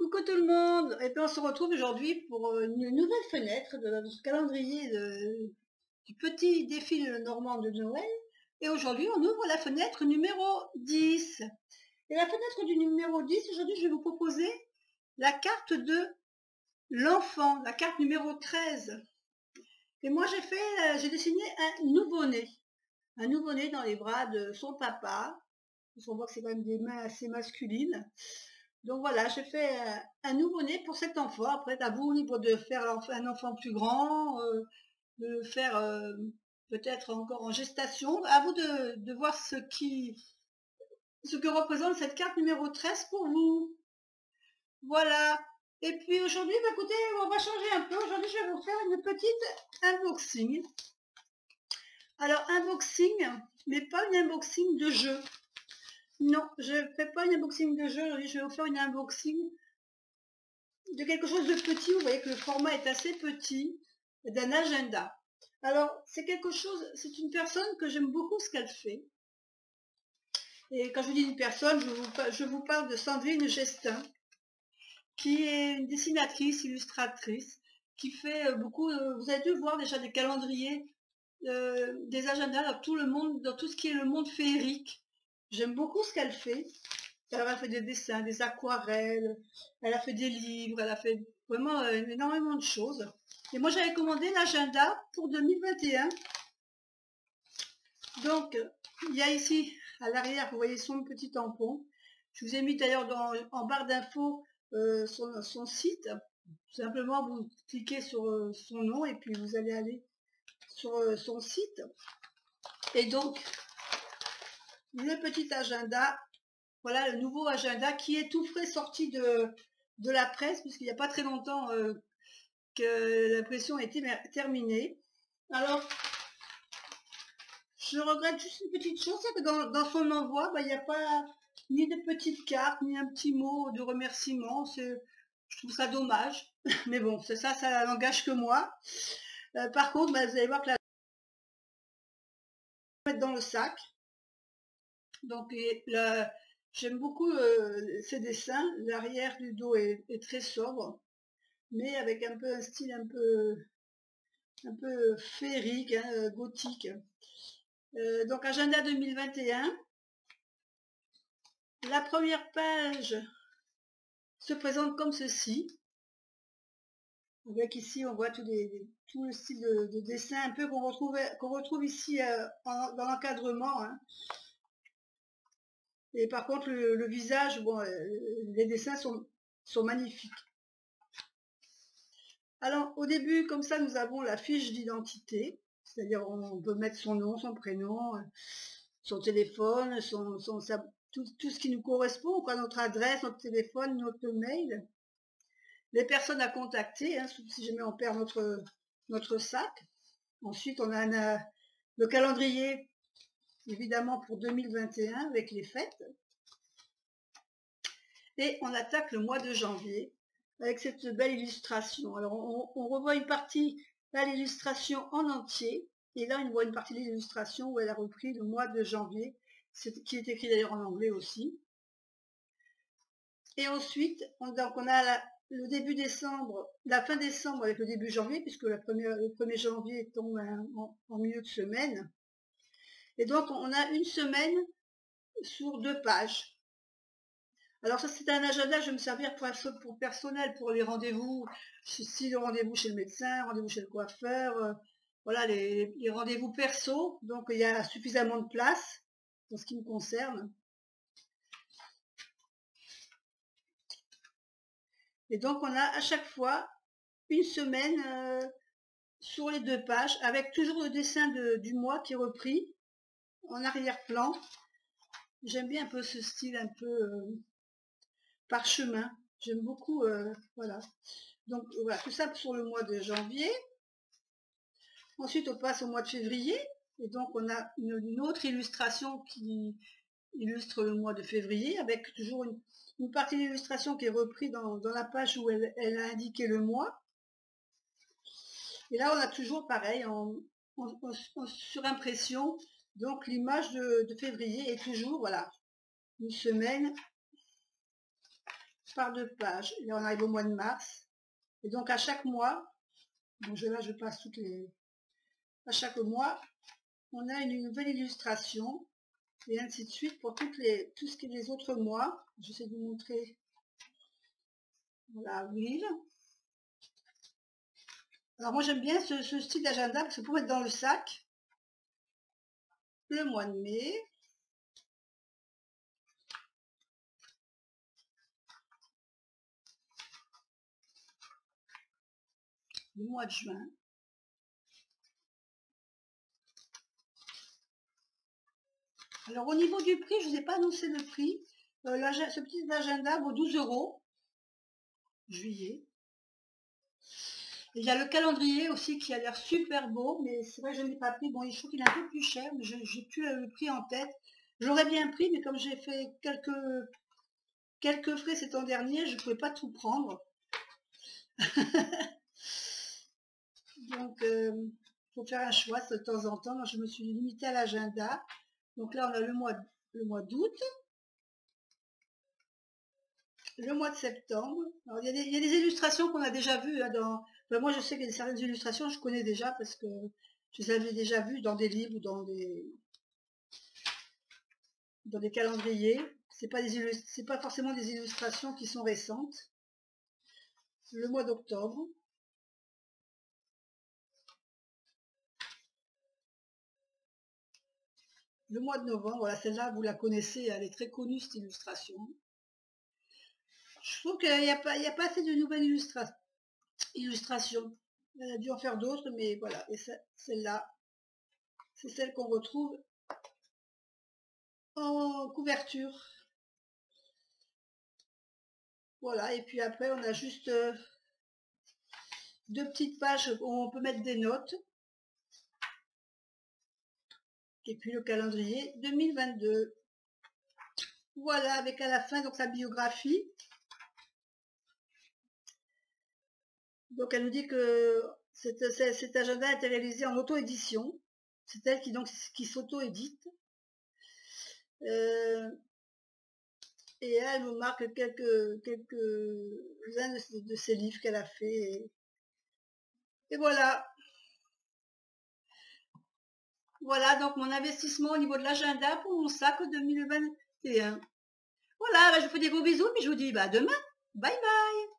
Coucou tout le monde, et puis on se retrouve aujourd'hui pour une nouvelle fenêtre de notre calendrier du petit défi normand de Noël. Et aujourd'hui on ouvre la fenêtre numéro 10. Et la fenêtre du numéro 10, aujourd'hui je vais vous proposer la carte de l'enfant, la carte numéro 13. Et moi j'ai dessiné un nouveau-né dans les bras de son papa. On voit que c'est quand même des mains assez masculines. Donc voilà, j'ai fait un nouveau-né pour cet enfant. Après, à vous libre de faire un enfant plus grand, de le faire peut-être encore en gestation. À vous de voir ce que représente cette carte numéro 13 pour vous. Voilà. Et puis aujourd'hui, écoutez, on va changer un peu. Aujourd'hui, je vais vous faire une petite unboxing. Alors, unboxing, mais pas une unboxing de jeu. Non, je ne fais pas une unboxing de jeu. Aujourd'hui, je vais vous faire une unboxing de quelque chose de petit. Vous voyez que le format est assez petit, d'un agenda. Alors, c'est une personne que j'aime beaucoup ce qu'elle fait. Et quand je vous dis une personne, je vous parle de Sandrine Gestin, qui est une dessinatrice, illustratrice, qui fait beaucoup, vous avez dû voir déjà des calendriers, des agendas dans tout le monde, dans tout ce qui est le monde féerique. J'aime beaucoup ce qu'elle fait. Elle a fait des dessins, des aquarelles, elle a fait des livres, elle a fait vraiment énormément de choses. Et moi j'avais commandé l'agenda pour 2021. Donc il y a ici à l'arrière, vous voyez son petit tampon. Je vous ai mis d'ailleurs en barre d'infos son site. Tout simplement vous cliquez sur son nom et puis vous allez aller sur son site. Et donc le petit agenda. Voilà le nouveau agenda qui est tout frais sorti de la presse, puisqu'il n'y a pas très longtemps que l'impression a été terminée. Alors, je regrette juste une petite chose, c'est que dans son envoi, il n'y a pas ni de petite carte, ni un petit mot de remerciement. Je trouve ça dommage. Mais bon, ça n'engage que moi. Par contre, vous allez voir que la mettre dans le sac. Donc, j'aime beaucoup ces dessins. L'arrière du dos est très sobre, mais avec un style un peu féerique, hein, gothique. Donc agenda 2021. La première page se présente comme ceci. Avec ici, on voit tout le style de dessin un peu qu'on retrouve ici dans l'encadrement. Hein. Et par contre, le visage, bon, les dessins sont magnifiques. Alors, au début, comme ça, nous avons la fiche d'identité. C'est-à-dire, on peut mettre son nom, son prénom, son téléphone, tout ce qui nous correspond, quoi, notre adresse, notre téléphone, notre mail. Les personnes à contacter, hein, si jamais on perd notre sac. Ensuite, on a le calendrier, évidemment, pour 2021, avec les fêtes. Et on attaque le mois de janvier avec cette belle illustration. Alors on revoit une partie, là l'illustration en entier, et là on voit une partie de l'illustration où elle a repris le mois de janvier, qui est écrit d'ailleurs en anglais aussi. Et ensuite, on a le début décembre, la fin décembre avec le début janvier, puisque le 1er janvier tombe en milieu de semaine. Et donc on a une semaine sur 2 pages. Alors ça c'est un agenda, je vais me servir pour personnel, pour les rendez-vous, si le rendez-vous chez le médecin, rendez-vous chez le coiffeur, voilà les rendez-vous perso, donc il y a suffisamment de place en ce qui me concerne. Et donc on a à chaque fois une semaine sur les 2 pages, avec toujours le dessin du mois qui est repris en arrière-plan. J'aime bien un peu ce style un peu parchemin, j'aime beaucoup, voilà. Donc voilà, tout ça sur le mois de janvier. Ensuite, on passe au mois de février. Et donc, on a une autre illustration qui illustre le mois de février, avec toujours une partie d'illustration qui est reprise dans la page où elle a indiqué le mois. Et là, on a toujours pareil, sur impression. Donc, l'image de février est toujours, voilà, une semaine par 2 pages. Et là, on arrive au mois de mars. Et donc, à chaque mois, donc là, je passe toutes les... À chaque mois, on a une nouvelle illustration. Et ainsi de suite pour tout ce qui est les autres mois. J'essaie de vous montrer. Voilà, avril. Alors, moi, j'aime bien ce style d'agenda parce que pour mettre dans le sac, le mois de mai. Le mois de juin. Alors, au niveau du prix, je ne vous ai pas annoncé le prix. Ce petit agenda vaut 12 €. Juillet. Et il y a le calendrier aussi qui a l'air super beau, mais c'est vrai que je ne l'ai pas pris. Bon, je trouve qu'il est un peu plus cher, mais je n'ai plus le prix en tête. J'aurais bien pris, mais comme j'ai fait quelques frais cet an dernier, je ne pouvais pas tout prendre. Donc, il faut faire un choix de temps en temps. Moi, je me suis limitée à l'agenda. Donc là, on a le mois d'août, le mois de septembre. Alors, il y a des illustrations qu'on a déjà vues. Hein, enfin, moi, je sais qu'il y a certaines illustrations que je connais déjà parce que je les avais déjà vues dans des livres ou dans des calendriers. C'est pas forcément des illustrations qui sont récentes. Le mois d'octobre. Le mois de novembre, voilà, celle-là, vous la connaissez, elle est très connue, cette illustration. Je trouve qu'il n'y a pas assez de nouvelles illustrations. Elle a dû en faire d'autres, mais voilà. Et celle-là, c'est celle qu'on retrouve en couverture. Voilà, et puis après, on a juste 2 petites pages où on peut mettre des notes. Et puis le calendrier 2022. Voilà, avec à la fin donc sa biographie. Donc elle nous dit que cet agenda a été réalisé en auto-édition. C'est elle qui s'auto-édite. Et elle nous marque quelques-uns de ses livres qu'elle a fait. Et voilà. Voilà donc mon investissement au niveau de l'agenda pour mon sac 2021. Voilà, je vous fais des gros bisous, puis je vous dis à demain. Bye bye.